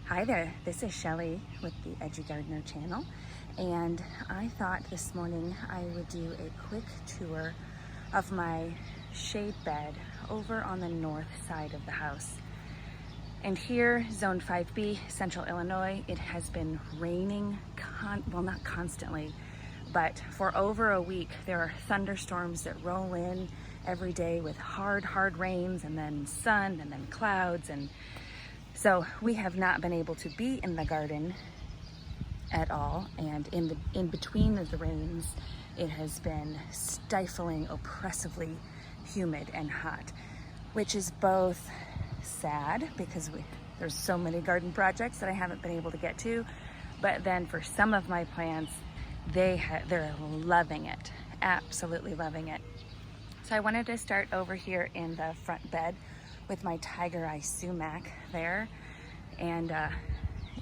Hi there, this is Shelly with the Edgy Gardener channel, and I thought this morning I would do a quick tour of my shade bed over on the north side of the house. And here, Zone 5B, Central Illinois, it has been raining, well, not constantly, but for over a week. There are thunderstorms that roll in every day with hard rains, and then sun, and then clouds, and so we have not been able to be in the garden at all. And in between the rains, it has been stifling, oppressively humid and hot, which is both sad because there's so many garden projects that I haven't been able to get to, but then for some of my plants, they're loving it, absolutely loving it. So I wanted to start over here in the front bed with my tiger Eye Sumac there, and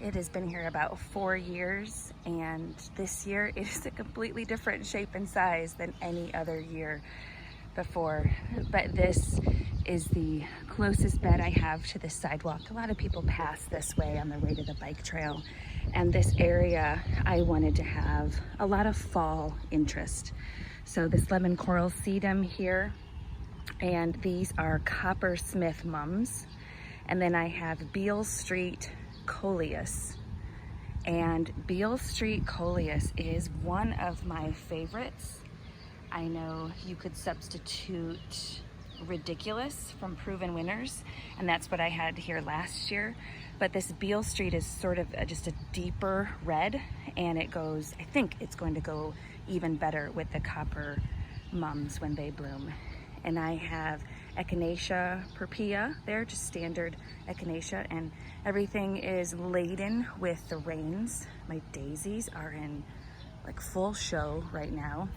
it has been here about 4 years, and this year it is a completely different shape and size than any other year before. But this is the closest bed I have to the sidewalk. A lot of people pass this way on their way to the bike trail, and this area I wanted to have a lot of fall interest. So this lemon coral sedum here, and these are Coppersmith mums. And then I have Beale Street Coleus. And Beale Street Coleus is one of my favorites. I know you could substitute Ridiculous from Proven Winners, and that's what I had here last year. But this Beale Street is sort of just a deeper red, and it goes, I think it's going to go even better with the copper mums when they bloom. And I have Echinacea purpurea there, just standard Echinacea, and everything is laden with the rains. My daisies are in like full show right now.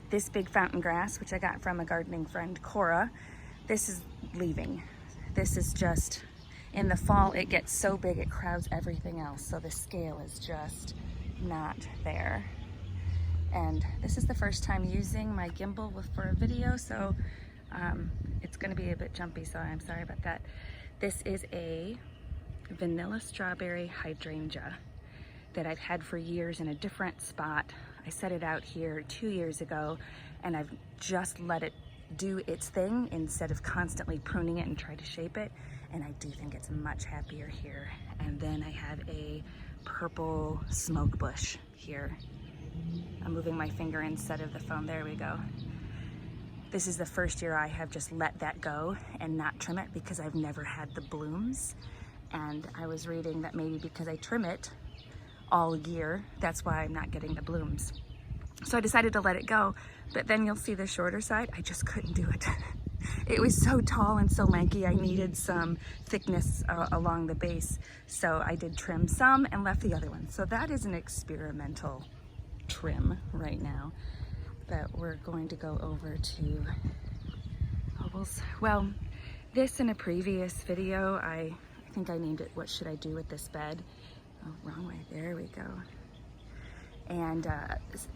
This big fountain grass, which I got from a gardening friend, Cora, this is leaving. This is just, in the fall, it gets so big it crowds everything else, so the scale is just not there. And this is the first time using my gimbal for a video, so it's going to be a bit jumpy, so I'm sorry about that. This is a vanilla strawberry hydrangea that I've had for years in a different spot. I set it out here 2 years ago, and I've just let it do its thing instead of constantly pruning it and try to shape it, and I do think it's much happier here. And then I have a purple smoke bush here. I'm moving my finger instead of the phone. There we go. This is the first year I have just let that go and not trim it because I've never had the blooms. And I was reading that maybe because I trim it all year, that's why I'm not getting the blooms. So I decided to let it go, but then you'll see the shorter side, I just couldn't do it. It was so tall and so lanky, I needed some thickness along the base. So I did trim some and left the other one. So that is an experimental trim right now, but we're going to go over to Hubbles. Well, this in a previous video, I think I named it, What Should I Do With This Bed? Oh, wrong way, there we go. And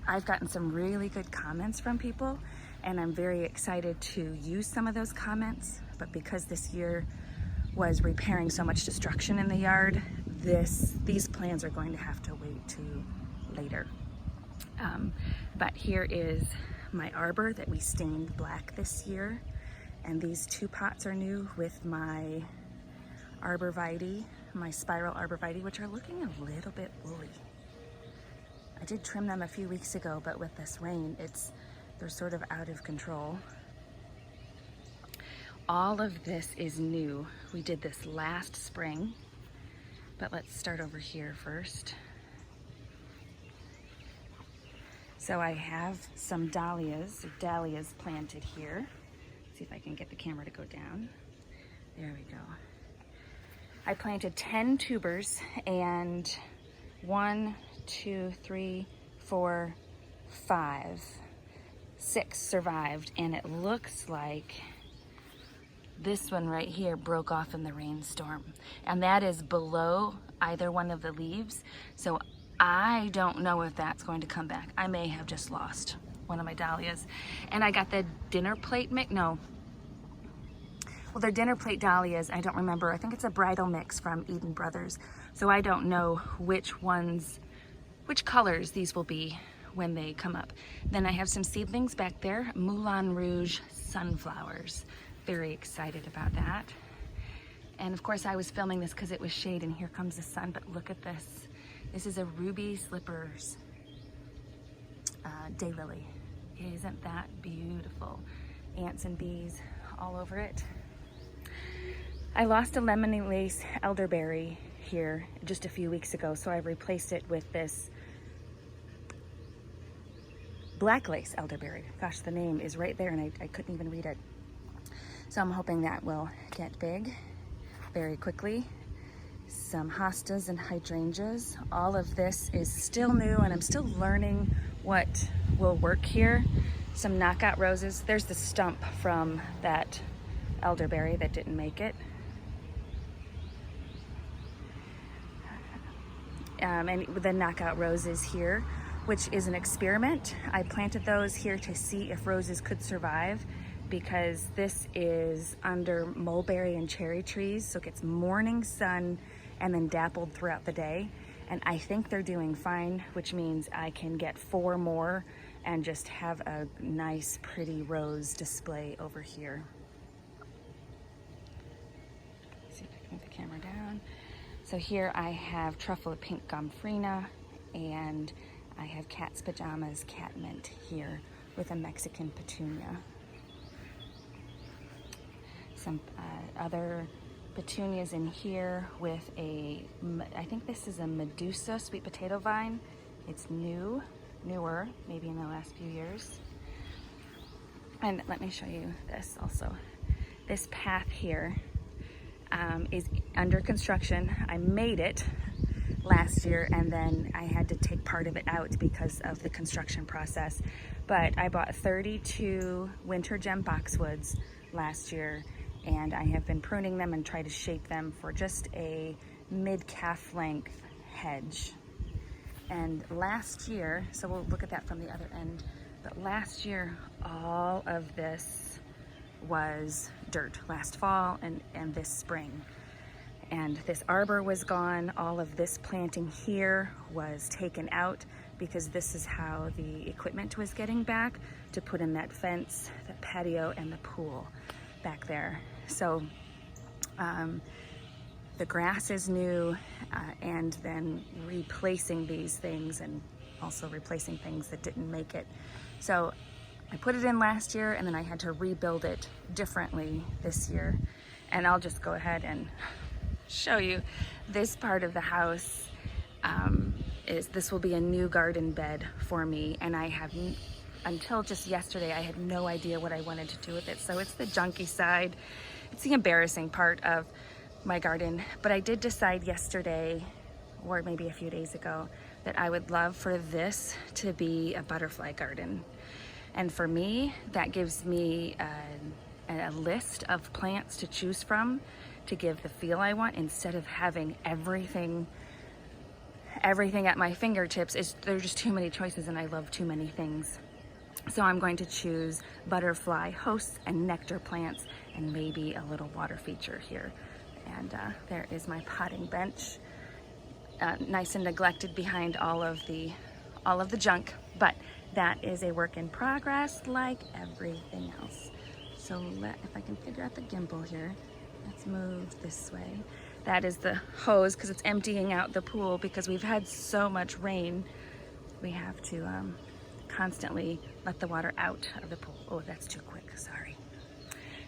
I've gotten some really good comments from people, and I'm very excited to use some of those comments, but because this year was repairing so much destruction in the yard, these plans are going to have to wait to later. But here is my arbor that we stained black this year, and these 2 pots are new with my Arborvitae, my spiral Arborvitae, which are looking a little bit woolly. I did trim them a few weeks ago, but with this rain, they're sort of out of control. All of this is new. We did this last spring, but let's start over here first. So I have some dahlias planted here. Let's see if I can get the camera to go down. There we go. I planted 10 tubers, and 1, 2, 3, 4, 5, 6 survived, and it looks like this one right here broke off in the rainstorm, and that is below either one of the leaves. So I don't know if that's going to come back. I may have just lost one of my dahlias. And I got the dinner plate mix. No, well, they're dinner plate dahlias. I don't remember. I think it's a bridal mix from Eden Brothers. So I don't know which colors these will be when they come up. Then I have some seedlings back there, Moulin Rouge sunflowers. Very excited about that. And of course I was filming this because it was shade and here comes the sun, but look at this. This is a ruby slippers daylily. Isn't that beautiful? Ants and bees all over it. I lost a lemony lace elderberry here just a few weeks ago, so I replaced it with this black lace elderberry. Gosh, the name is right there and I couldn't even read it. So I'm hoping that will get big very quickly. Some hostas and hydrangeas. All of this is still new and I'm still learning what will work here. Some knockout roses. There's the stump from that elderberry that didn't make it. And the knockout roses here, which is an experiment. I planted those here to see if roses could survive because this is under mulberry and cherry trees, so it gets morning sun and then dappled throughout the day. And I think they're doing fine, which means I can get 4 more and just have a nice, pretty rose display over here. Let's see if I can move the camera down. So here I have Truffle pink Gomphrena, and I have Cat's Pajamas cat mint here with a Mexican petunia. Some other petunias in here with a, I think this is a Medusa sweet potato vine. It's newer, maybe in the last few years. And let me show you this also. This path here is under construction. I made it last year and then I had to take part of it out because of the construction process. But I bought 32 winter Gem Boxwoods last year and I have been pruning them and try to shape them for just a mid-calf length hedge. And last year, so we'll look at that from the other end, but last year all of this was dirt last fall and this spring. And this arbor was gone. All of this planting here was taken out because this is how the equipment was getting back to put in that fence, the patio, and the pool back there. So the grass is new and then replacing these things and also replacing things that didn't make it. So I put it in last year and then I had to rebuild it differently this year. And I'll just go ahead and show you this part of the house. This will be a new garden bed for me, and I have, until just yesterday, I had no idea what I wanted to do with it. So it's the junky side. It's the embarrassing part of my garden, but I did decide yesterday, or maybe a few days ago, that I would love for this to be a butterfly garden. And for me, that gives me a list of plants to choose from to give the feel I want, instead of having everything at my fingertips. There are just too many choices and I love too many things. So I'm going to choose butterfly hosts and nectar plants and maybe a little water feature here. And there is my potting bench, nice and neglected behind all of the junk, but that is a work in progress like everything else. So if I can figure out the gimbal here, let's move this way. That is the hose because it's emptying out the pool because we've had so much rain. We have to constantly let the water out of the pool. Oh, that's too quick, sorry.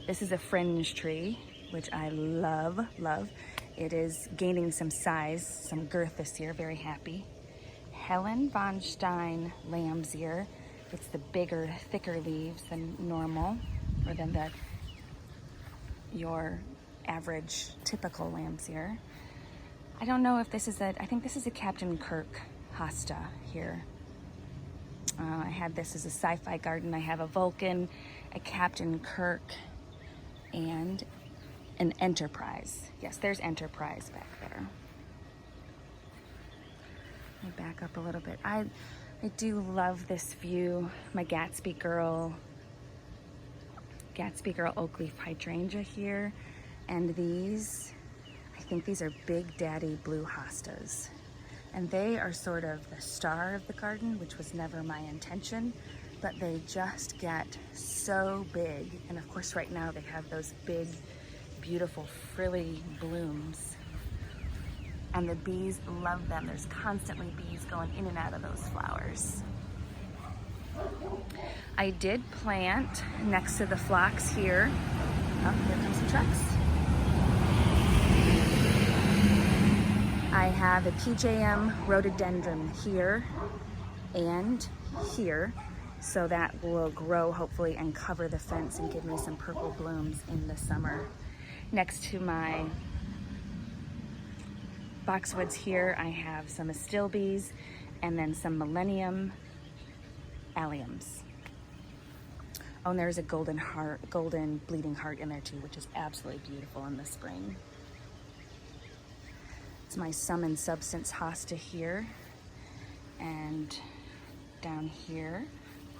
This is a fringe tree, which I love. It is gaining some size, some girth this year, very happy. Helen von Stein lamb's ear. It's the bigger, thicker leaves than normal, or than your average typical lamb's ear. I don't know if this is I think this is a Captain Kirk Hosta here. I had this as a sci-fi garden. I have a Vulcan, a Captain Kirk, and an Enterprise. Yes, there's Enterprise back there. Let me back up a little bit. I do love this view. My Gatsby girl Gatsby Girl Oakley Hydrangea here. And these, I think these are Big Daddy Blue Hostas. And they are sort of the star of the garden, which was never my intention, but they just get so big. And of course right now they have those big, beautiful frilly blooms. And the bees love them. There's constantly bees going in and out of those flowers. I did plant next to the phlox here. Oh, here comes the trucks. I have a PJM rhododendron here and here, so that will grow hopefully and cover the fence and give me some purple blooms in the summer. Next to my boxwoods here, I have some astilbes and then some millennium alliums. Oh, and there's a golden bleeding heart in there too, which is absolutely beautiful in the spring. It's my Sum and Substance Hosta here. And down here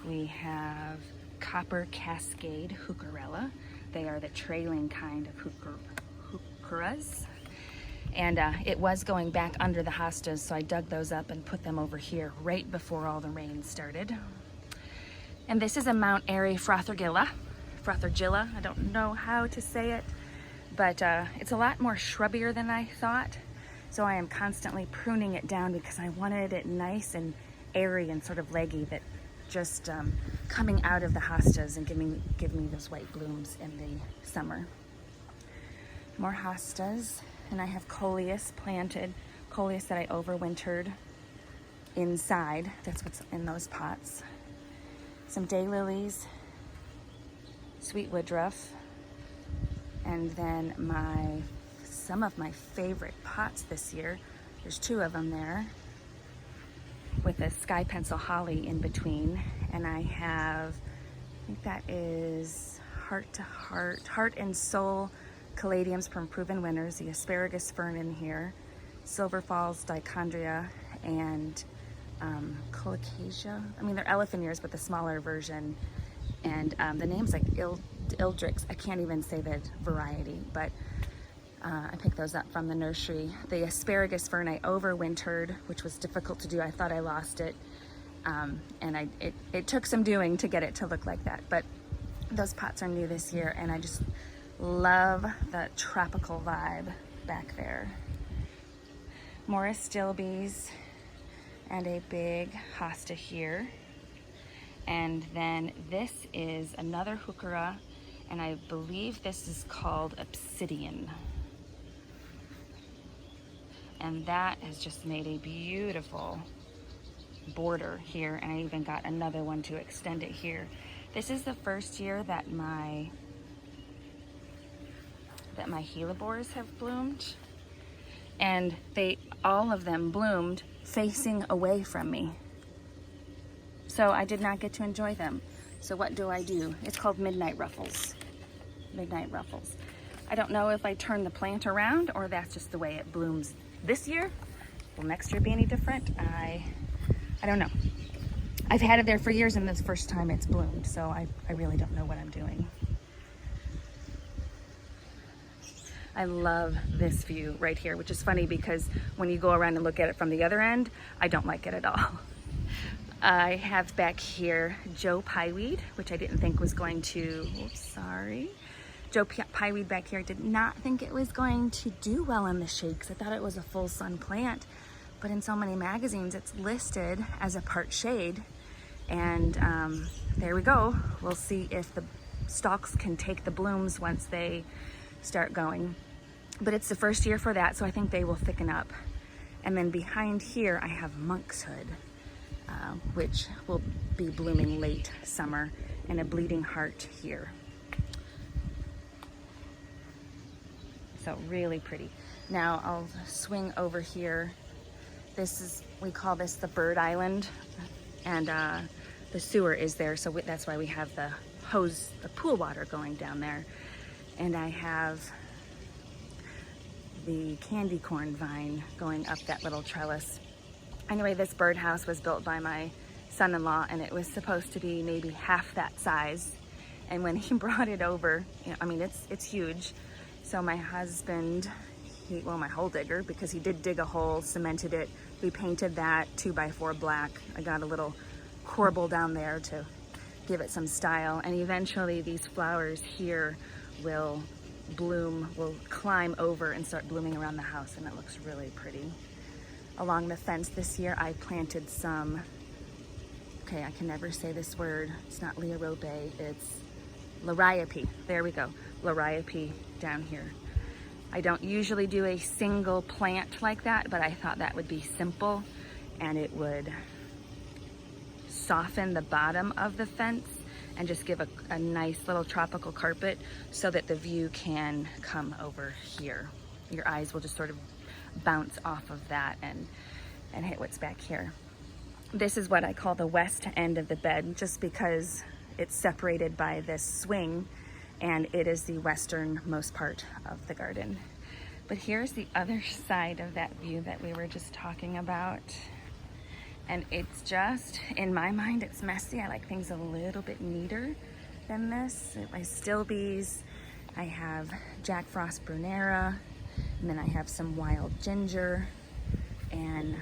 we have Copper Cascade Hookerella. They are the trailing kind of Heucheras. And it was going back under the hostas, so I dug those up and put them over here right before all the rain started. And this is a Mount Airy Frothergilla. I don't know how to say it, but it's a lot more shrubbier than I thought. So I am constantly pruning it down because I wanted it nice and airy and sort of leggy, that just coming out of the hostas and give me those white blooms in the summer. More hostas, and I have coleus planted, coleus that I overwintered inside. That's what's in those pots. Some daylilies, sweet woodruff, and then some of my favorite pots this year. There's two of them there with a sky pencil holly in between, and I have, I think that is heart and soul caladiums from Proven Winners, the Asparagus Fern in here, Silver Falls dichondria, and colocasia. I mean, they're elephant ears, but the smaller version. And the name's like Ildrix. I can't even say the variety, but I picked those up from the nursery. The Asparagus Fern I overwintered, which was difficult to do. I thought I lost it. And it took some doing to get it to look like that. But those pots are new this year, and I just love the tropical vibe back there. More astilbes and a big hosta here. And then this is another Heuchera, and I believe this is called Obsidian. And that has just made a beautiful border here, and I even got another one to extend it here. This is the first year that my hellebores have bloomed, and all of them bloomed facing away from me. So I did not get to enjoy them. So what do? It's called Midnight Ruffles. Midnight Ruffles. I don't know if I turn the plant around or that's just the way it blooms this year. Will next year be any different? I don't know. I've had it there for years, and this first time it's bloomed, so I really don't know what I'm doing. I love this view right here, which is funny because when you go around and look at it from the other end, I don't like it at all. I have back here Joe Pyeweed, which I didn't think was going to, Joe Pyeweed back here. Did not think it was going to do well in the shade because I thought it was a full sun plant. But in so many magazines, it's listed as a part shade. And there we go. We'll see if the stalks can take the blooms once they start going. But it's the first year for that, so I think they will thicken up. And then behind here, I have monkshood, which will be blooming late summer, and a bleeding heart here. So really pretty. Now I'll swing over here. We call this the bird island, and the sewer is there, so that's why we have the pool water going down there. And I have the candy corn vine going up that little trellis. Anyway, this birdhouse was built by my son-in-law, and it was supposed to be maybe half that size, And when he brought it over, you know, I mean, it's huge. So my husband, well, my hole digger, because he did dig a hole, cemented it. We painted that 2x4 black. I got a little corbel down there to give it some style. And eventually these flowers here will bloom, will climb over and start blooming around the house, and it looks really pretty. Along the fence this year, I planted some, okay, I can never say this word. It's not Liope, it's Liriope. There we go, Liriope down here. I don't usually do a single plant like that, but I thought that would be simple and it would soften the bottom of the fence and just give a nice little tropical carpet so that the view can come over here. Your eyes will just sort of bounce off of that and hit what's back here. This is what I call the west end of the bed, just because it's separated by this swing and it is the westernmost part of the garden. But here's the other side of that view that we were just talking about. And it's just, in my mind, it's messy. I like things a little bit neater than this. My still bees, I have Jack Frost Brunera, and then I have some wild ginger and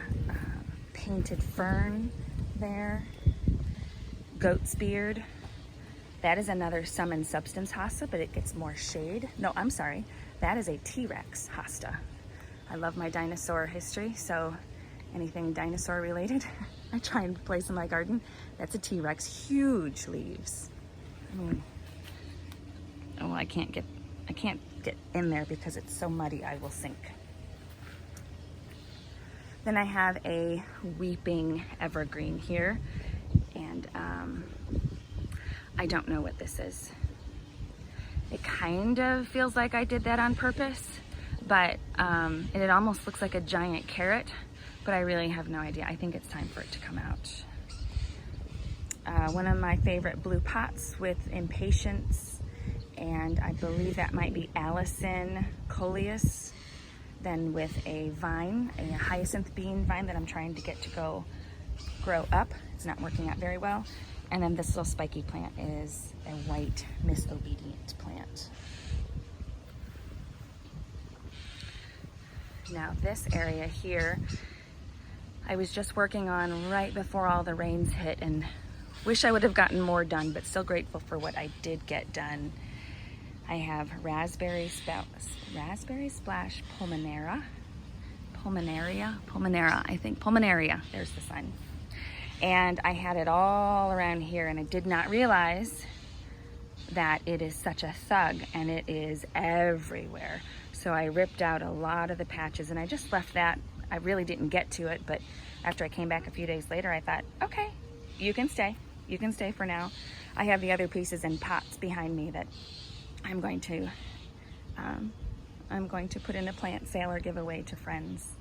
painted fern there. Goat's beard. That is another Sum and Substance hosta, but it gets more shade. No, I'm sorry. That is a T-Rex hosta. I love my dinosaur history, so anything dinosaur related, I try and place in my garden. That's a T-Rex, huge leaves. I mean, oh, I can't get in there because it's so muddy, I will sink. Then I have a weeping evergreen here, and I don't know what this is. It kind of feels like I did that on purpose, but it almost looks like a giant carrot, but I really have no idea. I think it's time for it to come out. One of my favorite blue pots with impatiens, and I believe that might be Allison coleus, then with a vine, a hyacinth bean vine that I'm trying to get to grow up. It's not working out very well. And then this little spiky plant is a white misobedient plant. Now this area here, I was just working on right before all the rains hit, and wish I would have gotten more done, but still grateful for what I did get done. I have raspberry splash pulmonera, I think, pulmonaria, there's the sun. And I had it all around here, and I did not realize that it is such a thug, and it is everywhere. So I ripped out a lot of the patches, and I just left that. I really didn't get to it, but after I came back a few days later, I thought, okay, you can stay for now. I have the other pieces in pots behind me that I'm going to put in a plant sale or give away to friends.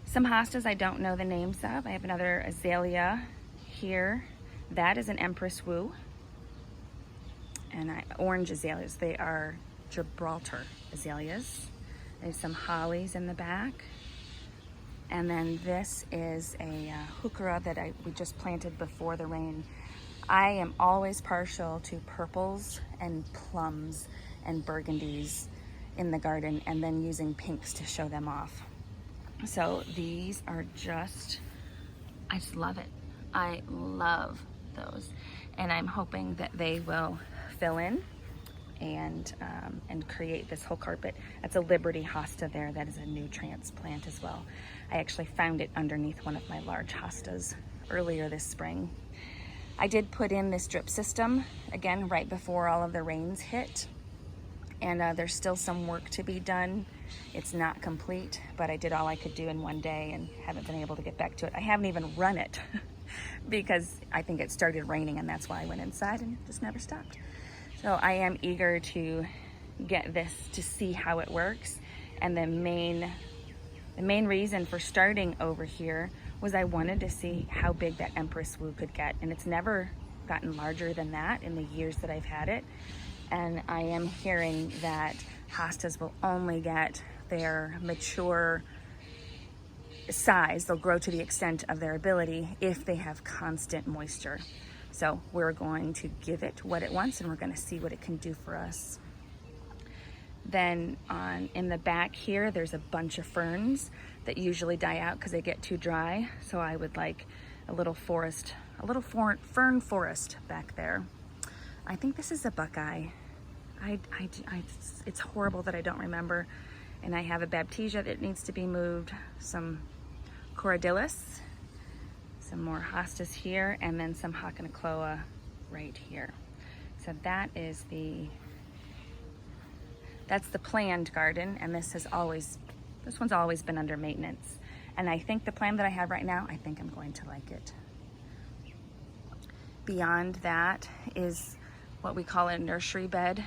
Some hostas I don't know the names of. I have another azalea here. That is an Empress Wu. And orange azaleas. They are Gibraltar azaleas. There's some hollies in the back. And then this is a heuchera that we just planted before the rain. I am always partial to purples and plums and burgundies in the garden, and then using pinks to show them off. So these are just, I just love it. I love those. And I'm hoping that they will fill in and create this whole carpet. That's a Liberty hosta there. That is a new transplant as well. I actually found it underneath one of my large hostas earlier this spring. I did put in this drip system, again, right before all of the rains hit. And there's still some work to be done. It's not complete, but I did all I could do in one day and haven't been able to get back to it. I haven't even run it because I think it started raining, and that's why I went inside and it just never stopped. So I am eager to get this to see how it works. And the main reason for starting over here was I wanted to see how big that Empress Wu could get. And it's never gotten larger than that in the years that I've had it. And I am hearing that hostas will only get their mature size. They'll grow to the extent of their ability if they have constant moisture. So we're going to give it what it wants, and we're going to see what it can do for us. Then in the back here, there's a bunch of ferns that usually die out because they get too dry. So I would like a little forest, fern forest back there. I think this is a buckeye. It's horrible that I don't remember. And I have a baptisia that needs to be moved, some corydillus, some more hostas here, and then some hockenacloa right here. So that's the planned garden, and this one's always been under maintenance. And I think the plan that I have right now, I think I'm going to like it. Beyond that is what we call a nursery bed,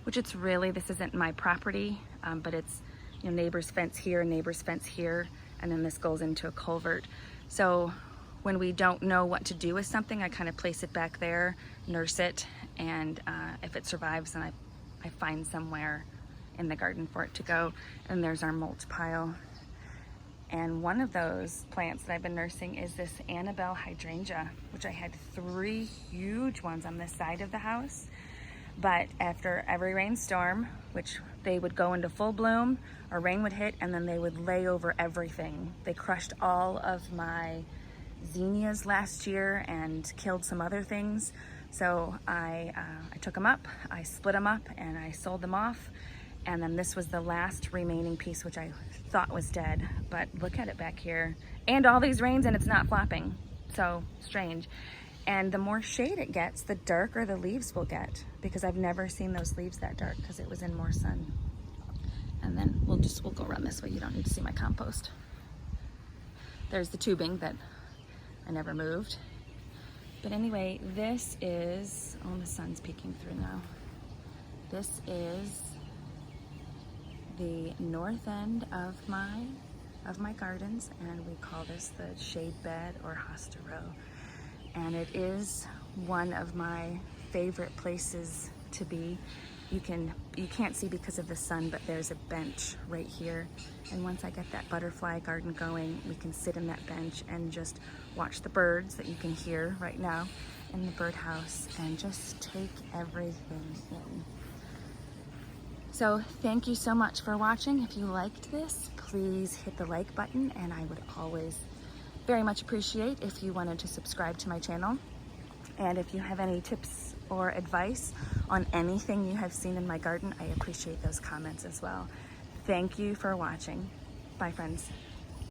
which this isn't my property, but it's, neighbor's fence here, neighbor's fence here, and then this goes into a culvert. So when we don't know what to do with something, I kind of place it back there, nurse it, and if it survives, then I find somewhere in the garden for it to go. And there's our mulch pile. And one of those plants that I've been nursing is this Annabelle Hydrangea, which I had 3 huge ones on this side of the house. But after every rainstorm, which they would go into full bloom, or rain would hit, and then they would lay over everything. They crushed all of my zinnias last year and killed some other things. So I took them up, I split them up, and I sold them off. And then this was the last remaining piece, which I thought was dead. But look at it back here. And all these rains, and it's not flopping. So strange. And the more shade it gets, the darker the leaves will get, because I've never seen those leaves that dark because it was in more sun. And then we'll go around this way. You don't need to see my compost. There's the tubing that I never moved. But anyway, this is, the sun's peeking through now. This is the north end of my gardens, and we call this the shade bed or hosta row. And it is one of my favorite places to be. You can't see because of the sun, but there's a bench right here. And once I get that butterfly garden going, we can sit in that bench and just watch the birds that you can hear right now in the birdhouse and just take everything in. So thank you so much for watching. If you liked this, please hit the like button, and I would always very much appreciate if you wanted to subscribe to my channel. And if you have any tips or advice on anything you have seen in my garden, I appreciate those comments as well. Thank you for watching. Bye, friends.